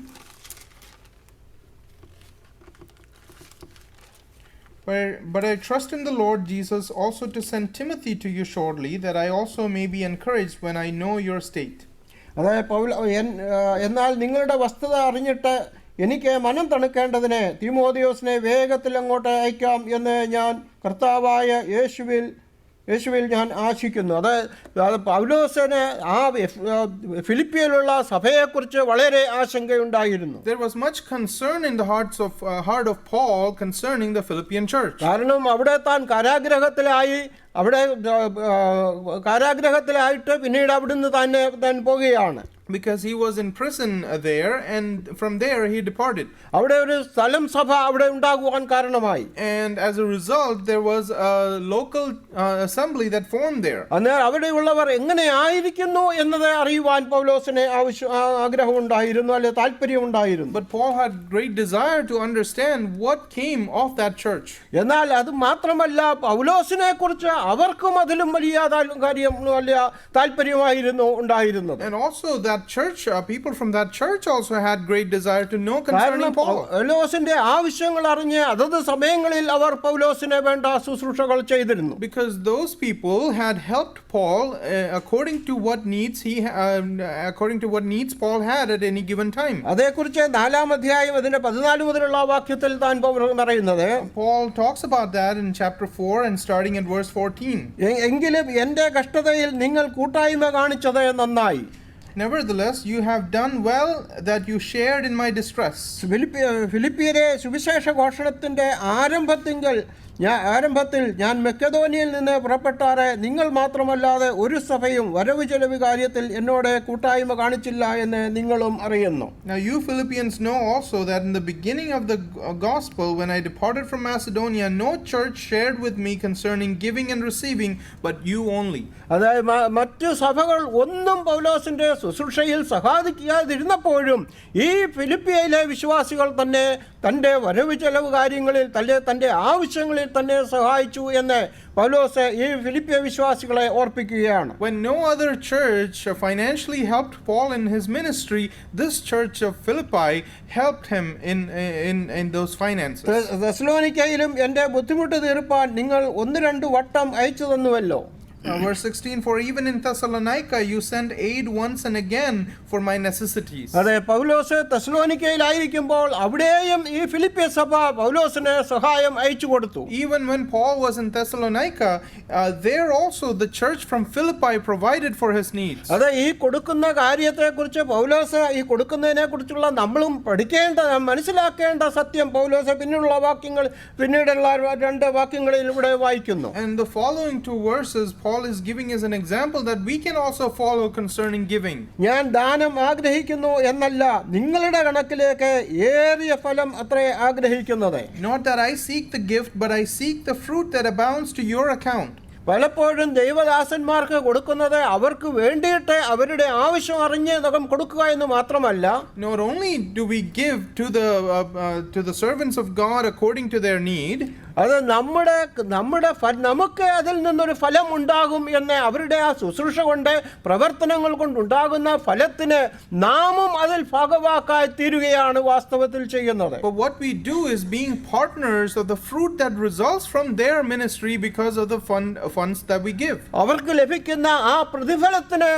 but I trust in the Lord Jesus also to send Timothy to you shortly, that I also may be encouraged when I know your state. അതായത് എന്നാൽ നിങ്ങളുടെ വസ്തുത അറിഞ്ഞിട്ട് എനിക്ക് മനം തണുക്കേണ്ടതിന് തീമോഥെയോസിനെ വേഗത്തിൽ അങ്ങോട്ട് അയക്കാം എന്ന് ഞാൻ കർത്താവായ യേശുവിൽ ഞാൻ ആശിക്കുന്നു. അതായത് പൗലോസിന് ആ ഫിലിപ്പിയിലുള്ള സഭയെക്കുറിച്ച് വളരെ ആശങ്കയുണ്ടായിരുന്നു. There was much concern in the heart of Paul concerning the Philippian church. കാരണം അവിടെ താൻ കാരാഗ്രഹത്തിലായിട്ട് പിന്നീട് അവിടുന്ന് താൻ പോകുകയാണ്. Because he was in prison there, and from there he departed. അവിടെ ഒരു സ്ഥലം സഭ അവിടെ ഉണ്ടാകുവാൻ കാരണമായി. And as a result, there was a local assembly that formed there. അന്നേരം അവിടെയുള്ളവർ എങ്ങനെ ആയിരിക്കുന്നു എന്നത് അറിയുവാൻ പൗലോസിന് ആഗ്രഹമുണ്ടായിരുന്നു, അല്ലെ താല്പര്യമുണ്ടായിരുന്നു. But Paul had great desire to understand what came of that church. എന്നാൽ അത് മാത്രമല്ല, പൗലോസിനെ കുറിച്ച് അവർക്കും അതിലും വലിയ താല്പര്യമായിരുന്നു ഉണ്ടായിരുന്നത്. And also that church, people from that church also had great desire to know concerning Paul. പൗലോസിന്റെ ആവശ്യങ്ങൾ അറിഞ്ഞ് അതത് സമയങ്ങളിൽ അവർ പൗലോസിനെ വേണ്ട ശുശ്രൂഷകൾ ചെയ്തിരുന്നു. Because those people had helped Paul according to what needs Paul had at any given time. അതേക്കുറിച്ച് 4-ാം അധ്യായം അതിന്റെ 14 മുതലുള്ള വാക്യത്തിൽ താൻ പറയുന്നത്, Paul talks about that in chapter 4 and starting at verse 14. എങ്കിലും എന്റെ കഷ്ടതയിൽ നിങ്ങൾ കൂട്ടായ്മ കാണിച്ചത് നന്നായി. Nevertheless, you have done well that you shared in my distress. ഫിലിപ്പിയരെ സുവിശേഷ ഘോഷണത്തിന്റെ ആരംഭത്തിൽ ഞാൻ മക്കെദോനിയയിൽ നിന്ന് പുറപ്പെട്ടാറെ നിങ്ങൾ മാത്രമല്ലാതെ ഒരു സഭയും വരവ് ചെലവ് കാര്യത്തിൽ എന്നോട് കൂട്ടായ്മ കാണിച്ചില്ല എന്ന് നിങ്ങളും അറിയുന്നു. Now you Philippians know also that in the beginning of the gospel, when I departed from Macedonia, no church shared with me concerning giving and receiving, but you only. അതായത് മറ്റു സഭകൾ ഒന്നും പൗലോസിന്റെ ശുശ്രൂഷയിൽ സഹായിക്കാതിരുന്നപ്പോഴും ഈ ഫിലിപ്പിയയിലെ വിശ്വാസികൾ തന്നെ തൻ്റെ വരവ് ചെലവ് കാര്യങ്ങളിൽ തൻ്റെ ആവശ്യങ്ങളിൽ തന്നെ സഹായിച്ചു എന്ന് പൗലോസ് ഈ ഫിലിപ്പിയ വിശ്വാസികളെ ഓർപ്പിക്കുകയാണ്. When no other church financially helped Paul in his ministry, this church of Philippi helped him in those finances. തെസ്സലോനിക്കയിലും എൻ്റെ ബുദ്ധിമുട്ട് തീർപ്പാൻ നിങ്ങൾ 1-2 വട്ടം അയച്ചു തന്നുവല്ലോ. Verse 16, for even in Thessalonica you sent aid once and again for my necessities. അതെ, പൗലോസ് തെസ്സലോനിക്കയിലായിരിക്കുമ്പോൾ അവിടെയും ഈ ഫിലിപ്പിയ സഭ പൗലോസിന് സഹായം അയച്ചു കൊടുത്തു. Even when Paul was in Thessalonica, there also the church from Philippi provided for his needs. അതെ, ഈ കൊടുക്കുന്ന കാര്യത്തെക്കുറിച്ച് പൗലോസ് ഈ കൊടുക്കുന്നതിനെ കുറിച്ചുള്ള നമ്മളും മനസ്സിലാക്കേണ്ട സത്യം പൗലോസ് പിന്നീടുള്ള പിന്നീടുള്ള 2 വാക്യങ്ങളിലൂടെ വായിക്കുന്നു. And the following 2 verses Paul is giving as an example that we can also follow concerning giving. ഞാൻ ദാനം ആഗ്രഹിക്കുന്നു എന്നല്ല, നിങ്ങളുടെ കണക്കിലേക്ക് ഏറിയ ഫലം അത്രേ ആഗ്രഹിക്കുന്നത്. Not that I seek the gift, but I seek the fruit that abounds to your account. പലപ്പോഴും ദൈവദാസന്മാർക്ക് കൊടുക്കുന്നത് അവർക്ക് വേണ്ടിയിട്ട് അവരുടെ ആവശ്യം അറിഞ്ഞ് കൊടുക്കുക എന്ന് മാത്രമല്ല, not only do we give to the servants of God according to their need, അത് നമുക്ക് അതിൽ നിന്നൊരു ഫലം ഉണ്ടാകും എന്ന് അവരുടെ ആ ശുശ്രൂഷ കൊണ്ട് പ്രവർത്തനങ്ങൾ കൊണ്ടുണ്ടാകുന്ന ഫലത്തിന് നാമും അതിൽ ഭാഗവാക്കായി തീരുകയാണ് വാസ്തവത്തിൽ ചെയ്യുന്നത്. But what we do is being partners of the fruit that results from their ministry because of the funds that we give. അവർക്ക് ലഭിക്കുന്ന ആ പ്രതിഫലത്തിന്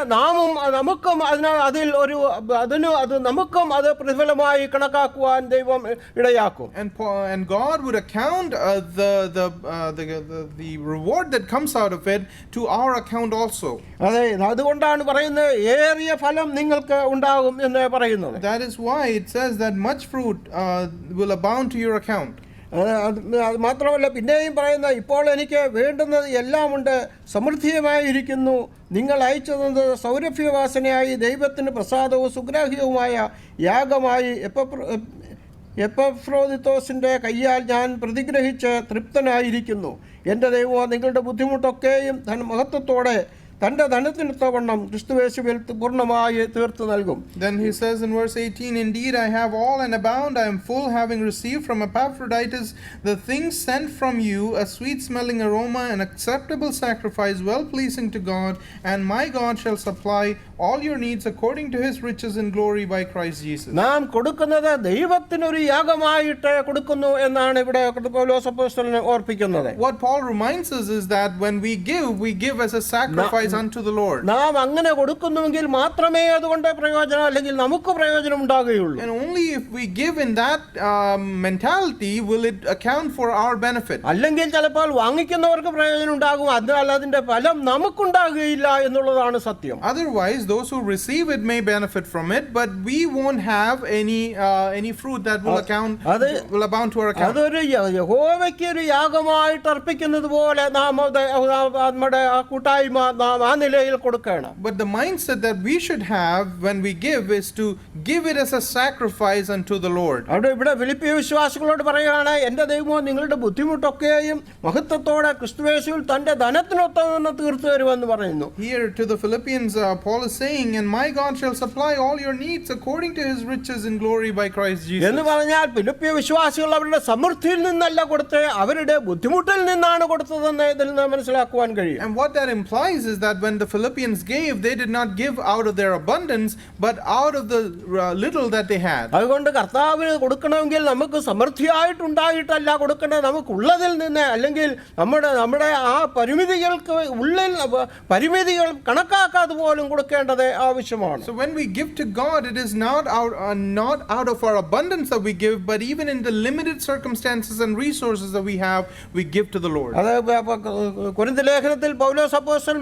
നമുക്കും അത് പ്രതിഫലമായി കണക്കാക്കുവാൻ ദൈവം ഇടയാക്കും. And God would account the reward that comes out of it to our account also. അതെ, അതുകൊണ്ടാണ് പറയുന്നത് ഏറിയ ഫലം നിങ്ങൾക്ക് ഉണ്ടാകും എന്ന് പറയുന്നത്. That is why it says that much fruit will abound to your account. അത് മാത്രമല്ല പിന്നെയും പറയുന്ന, ഇപ്പോൾ എനിക്ക് വേണ്ടുന്നത് എല്ലാമുണ്ട്, സമൃദ്ധിയുമായിരിക്കുന്നു, നിങ്ങൾ അയച്ചത് സൗരഭ്യവാസനയായി ദൈവത്തിന് പ്രസാദവും സുഗ്രാഹ്യവുമായ യാഗമായി എപ്പഫ്രോദിത്തോസിൻ്റെ കയ്യാൽ ഞാൻ പ്രതിഗ്രഹിച്ച് തൃപ്തനായിരിക്കുന്നു. എൻ്റെ ദൈവമോ നിങ്ങളുടെ ബുദ്ധിമുട്ടൊക്കെയും മഹത്വത്തോടെ തൻ്റെ ധനത്തിനൊത്തവണ്ണം ക്രിസ്തുയേശുവിൽ പൂർണ്ണമായി തീർത്തു നൽകും. Then he says in verse 18, indeed I have all and abound, I am full, having received from Epaphroditus the things sent from you, a sweet smelling aroma, an acceptable sacrifice, well pleasing to God, and my God shall supply all your needs according to his riches in glory by Christ Jesus. നാം കൊടുക്കുന്നത് ദൈവത്തിനൊരു യാഗമായിട്ട് കൊടുക്കുന്നു എന്നാണ് ഇവിടെ പൗലോസ് അപ്പോസ്തലൻ ഓർപ്പിക്കുന്നത്. What Paul reminds us is that when we give as a sacrifice unto the Lord. നാം അങ്ങനെ കൊടുക്കുന്നുവെങ്കിൽ മാത്രമേ അതുകൊണ്ട് പ്രയോജനം അല്ലെങ്കിൽ നമുക്ക് പ്രയോജനം ഉണ്ടാകുകയുള്ളൂ. And only if we give in that mentality will it account for our benefit. അല്ലെങ്കിൽ ചിലപ്പോൾ വാങ്ങിക്കുന്നവർക്ക് പ്രയോജനം ഉണ്ടാകും, എന്നാൽ അതിന്റെ ഫലം നമുക്കുണ്ടാകുകയില്ല എന്നുള്ളതാണ് സത്യം. Otherwise those who receive it may benefit from it, but we won't have any fruit that will abound to our account. അതൊരു യഹോവയ്ക്ക് ഒരു യാഗമായിട്ട് അർപ്പിക്കുന്നത് പോലെ നാം നമ്മുടെ കൂട്ടായ്മ ആ നിലയിൽ കൊടുക്കണം. But the mindset that we should have when we give is to give it as a sacrifice unto the Lord. അവിടെ ഇവിടെ ഫിലിപ്പിയ വിശ്വാസികളോട് പറയുകയാണ്, എൻ്റെ ദൈവമോ നിങ്ങളുടെ ബുദ്ധിമുട്ടൊക്കെയും മഹത്വത്തോടെ ക്രിസ്തുയേശുവിൽ തന്റെ ധനത്തിനൊത്തവണ്ണം തീർത്തു തരുമെന്ന് പറയുന്നു. Here to the Philippians Paul is saying, and my God shall supply all your needs according to his riches in glory by Christ Jesus. എന്ന് പറഞ്ഞാൽ ഫിലിപ്പിയ വിശ്വാസികൾ അവരുടെ സമൃദ്ധിയിൽ നിന്നല്ല കൊടുത്തത്, അവരുടെ ബുദ്ധിമുട്ടിൽ നിന്നാണ് കൊടുത്തതെന്ന് ഇതിൽ നിന്ന് മനസ്സിലാക്കുവാൻ കഴിയും. And what that implies is that when the Philippians gave, they did not give out of their abundance, but out of the little that they had. അതുകൊണ്ട് കർത്താവിന് കൊടുക്കണമെങ്കിൽ നമുക്ക് സമൃദ്ധിയായിട്ടുണ്ടായിട്ടല്ല കൊടുക്കേണ്ടത്, നമുക്കുള്ളതിൽ നിന്ന്, അല്ലെങ്കിൽ നമ്മുടെ ആ പരിമിതികൾക്ക് ഉള്ളിൽ പരിമിതികൾ കണക്കാക്കാതെ പോലും കൊടുക്കേണ്ടത് ആവശ്യമാണ്. So when we give to God, it is not out of our abundance that we give, but even in the limited circumstances and resources that we have, we give to the Lord. അത് കൊരിന്ത്യർ ലേഖനത്തിൽ പൗലോസ് അപ്പോസ്തലൻ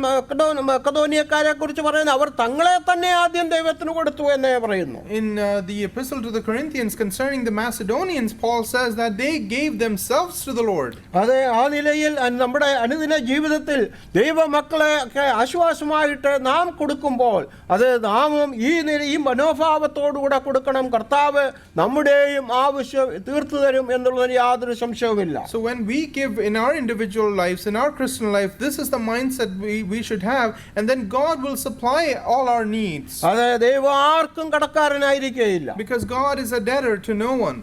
മക്കദോനിയക്കാരെ കുറിച്ച് പറയുന്നു, അവർ തങ്ങളെ തന്നെ ആദ്യം ദൈവത്തിന് കൊടുത്തു എന്നേ പറയുന്നു. In the epistle to the Corinthians concerning the Macedonians, Paul says that they gave themselves to the Lord. അതെ, ആ നിലയിൽ നമ്മുടെ അനുദിന ജീവിതത്തിൽ ദൈവമക്കളെ ആശ്വാസമായിട്ട് നാം കൊടുക്കുമ്പോൾ അത് നാമും ഈ മനോഭാവത്തോടുകൂടെ കൊടുക്കണം. കർത്താവ് നമ്മുടെയും ആവശ്യം തീർത്തു തരും എന്നുള്ളതിന് യാതൊരു സംശയവുമില്ല. So when we give in our individual lives, in our Christian life, this is the mindset we should have, and then God will supply all our needs. അതെ, ദൈവം ആർക്കും കടക്കാരനായിരിക്കുകയില്ല. Because God is a debtor to no one.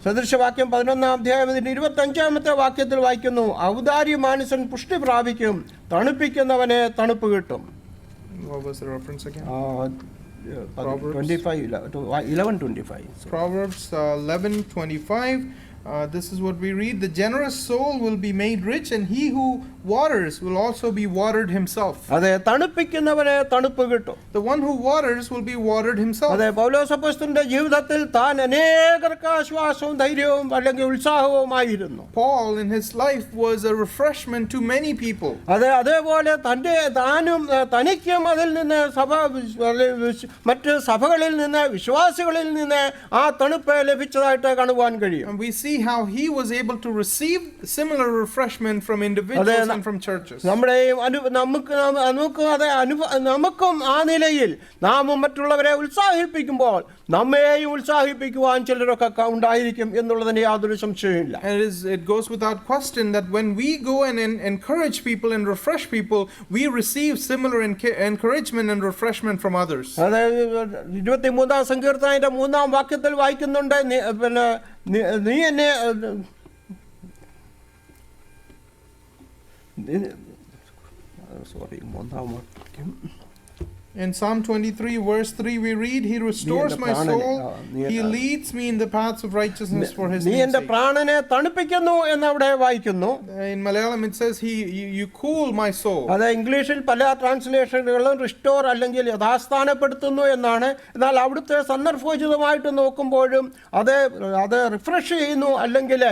സദൃശവാക്യം 11-ാം അധ്യായം 25-ാമത്തെ വാക്യത്തിൽ വായിക്കുന്നു, ഔദാര്യ മാനുസൻ പുഷ്ടി പ്രാപിക്കും, തണുപ്പിക്കുന്നവനെ തണുപ്പ് കിട്ടും. What was the reference again? Proverbs 11:25. Proverbs 11:25. This is what we read: the generous soul will be made rich, and he who waters will also be watered himself. അതെ, തണുപ്പിക്കുന്നവനെ തണുപ്പ് കിട്ടും. The one who waters will be watered himself. അതെ, പൗലോസ് അപ്പോസ്തലന്റെ ജീവിതത്തിൽ താൻ അനേകർക്ക് ആശ്വാസവും ധൈര്യവും അല്ലെങ്കിൽ ഉത്സാഹവുമായിരുന്നു. Paul in his life was a refreshment to many people. അതെ, അതേപോലെ തനിക്കും അതിൽ നിന്ന് മറ്റ് സഭകളിൽ നിന്ന് വിശ്വാസികളിൽ നിന്ന് ആ തണുപ്പ് ലഭിച്ചതായിട്ട് കാണുവാൻ കഴിയും. And we see how he was able to receive similar refreshment from individuals and from churches. നമുക്കും ആ നിലയിൽ നാം മറ്റുള്ളവരെ ഉത്സാഹിപ്പിക്കുമ്പോൾ നമ്മെയും ഉത്സാഹിപ്പിക്കുവാൻ ചിലരൊക്കെ ഉണ്ടായിരിക്കും എന്നുള്ളതിന് യാതൊരു സംശയമില്ല. And it goes without question that when we go and encourage people and refresh people, we receive similar encouragement and refreshment from others. അതായത് 23-ാം സങ്കീർത്തനത്തിന്റെ 3-ാം വാക്യത്തിൽ വായിക്കുന്നുണ്ട്, നീ എന്നെ In Psalm 23 verse 3 we read, he restores my soul, he leads me in the paths of righteousness for his name's sake. പ്രാണനെ തണുപ്പിക്കുന്നു എന്ന് അവിടെ വായിക്കുന്നു. In Malayalam it says you cool my soul. അത് ഇംഗ്ലീഷിൽ പല ട്രാൻസ്ലേഷനുകളും റിസ്റ്റോർ അല്ലെങ്കിൽ യഥാസ്ഥാനപ്പെടുത്തുന്നു എന്നാണ്. എന്നാൽ അവിടുത്തെ സന്ദർഭോചിതമായിട്ട് നോക്കുമ്പോഴും അത് റിഫ്രഷ് ചെയ്യുന്നു അല്ലെങ്കിൽ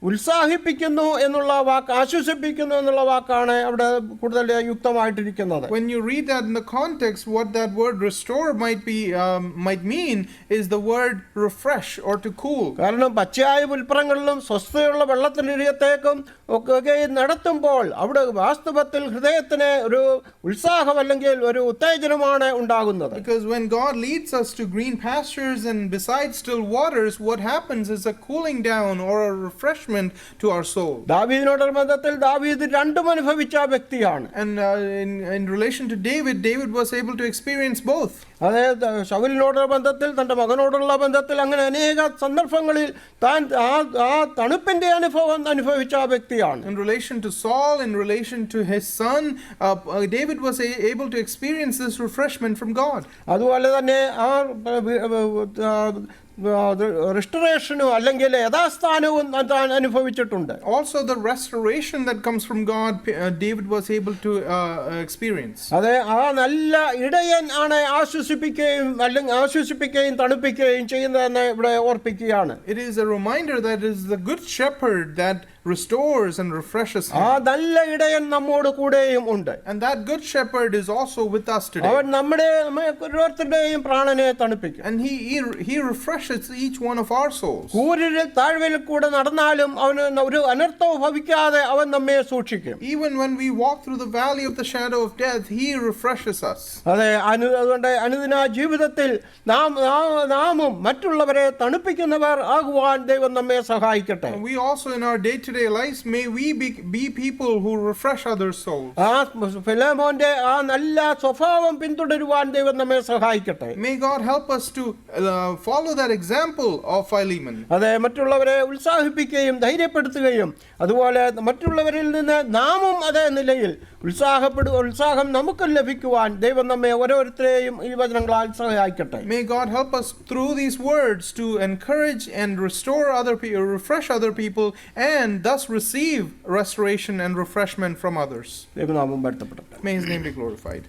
ഉത്സാഹിപ്പിക്കുന്നു എന്നുള്ള വാക്ക്, ആശ്വസിപ്പിക്കുന്നു എന്നുള്ള വാക്കാണ് അവിടെ കൂടുതൽ യുക്തമായിട്ടിരിക്കുന്നത്. When you read that in the context, what that word restore might mean is the word refresh or to cool. കാരണം പച്ചയായ പുൽപ്പുറങ്ങളിലും സ്വസ്ഥതയുള്ള വെള്ളത്തിനിടത്തേക്കും ഒക്കെ നടത്തുമ്പോൾ അവിടെ വാസ്തവത്തിൽ ഹൃദയത്തിന് ഒരു ഉത്സാഹം അല്ലെങ്കിൽ ഒരു ഉത്തേജനമാണ് ഉണ്ടാകുന്നത്. Because when God leads us to green pastures and beside still waters, what happens is a cooling down or a refreshment to our soul. ദാവീദിനോടുള്ള ബന്ധത്തിൽ ദാവീദ് രണ്ടും അനുഭവിച്ച വ്യക്തിയാണ്. And in relation to David, David was able to experience both. അതായത് ശൗലിനോടുള്ള ബന്ധത്തിൽ, തൻ്റെ മകനോടുള്ള ബന്ധത്തിൽ, അങ്ങനെ അനേക സന്ദർഭങ്ങളിൽ താൻ ആ തണുപ്പിന്റെ അനുഭവം അനുഭവിച്ച വ്യക്തിയാണ്. In relation to Saul, in relation to his son, David was able to experience this refreshment from God. അതുപോലെ തന്നെ ആ റെസ്റ്റോറേഷനും അല്ലെങ്കിൽ യഥാസ്ഥാനവും താൻ അനുഭവിച്ചിട്ടുണ്ട്. Also the restoration that comes from God, David was able to experience. അതെ, ആ നല്ല ഇടയൻ ആണ് ആശ്വസിപ്പിക്കുകയും അല്ലെങ്കിൽ ആശ്വസിപ്പിക്കുകയും തണുപ്പിക്കുകയും ചെയ്യുന്നതെന്ന് ഇവിടെ ഓർപ്പിക്കുകയാണ്. It is a reminder that it is the good shepherd that restores and refreshes him. ആ നല്ല ഇടയൻ നമ്മോട് കൂടെയും ഉണ്ട്. And that good shepherd is also with us today. അവൻ നമ്മുടെ ഓരോരുത്തരുടെയും പ്രാണനെ തണുപ്പിക്കും. And he refreshes each one of our souls. കൂരിൽ താഴ്വരയിൽ കൂടെ നടന്നാലും അവന് ഒരു അനർത്ഥവും ഭവിക്കാതെ അവൻ നമ്മെ സൂക്ഷിക്കും. Even when we walk through the valley of the shadow of death, he refreshes us. അതെ, അതുകൊണ്ട് അനുദിന ജീവിതത്തിൽ നാമും മറ്റുള്ളവരെ തണുപ്പിക്കുന്നവർ ആകുവാൻ ദൈവം നമ്മെ സഹായിക്കട്ടെ. And we also in our day-to-day lives, may we be people who refresh others' souls. ആ ഫിലോമോന്റെ ആ നല്ല സ്വഭാവം പിന്തുടരുവാൻ ദൈവം നമ്മെ സഹായിക്കട്ടെ. May God help us to follow that example of Philemon. അതെ, മറ്റുള്ളവരെ ഉത്സാഹിപ്പിക്കുകയും ധൈര്യപ്പെടുത്തുകയും അതുപോലെ മറ്റുള്ളവരിൽ നിന്ന് നാമും അതേ നിലയിൽ ഉത്സാഹം നമുക്ക് ലഭിക്കുവാൻ ദൈവം നമ്മെ ഓരോരുത്തരെയും ഈ വചനങ്ങളാൽ സഹായിക്കട്ടെ. May God help us through these words to encourage and restore other people, refresh other people, and thus receive restoration and refreshment from others. ദൈവനാമം വാഴ്ത്തപ്പെടട്ടെ. May His name be glorified.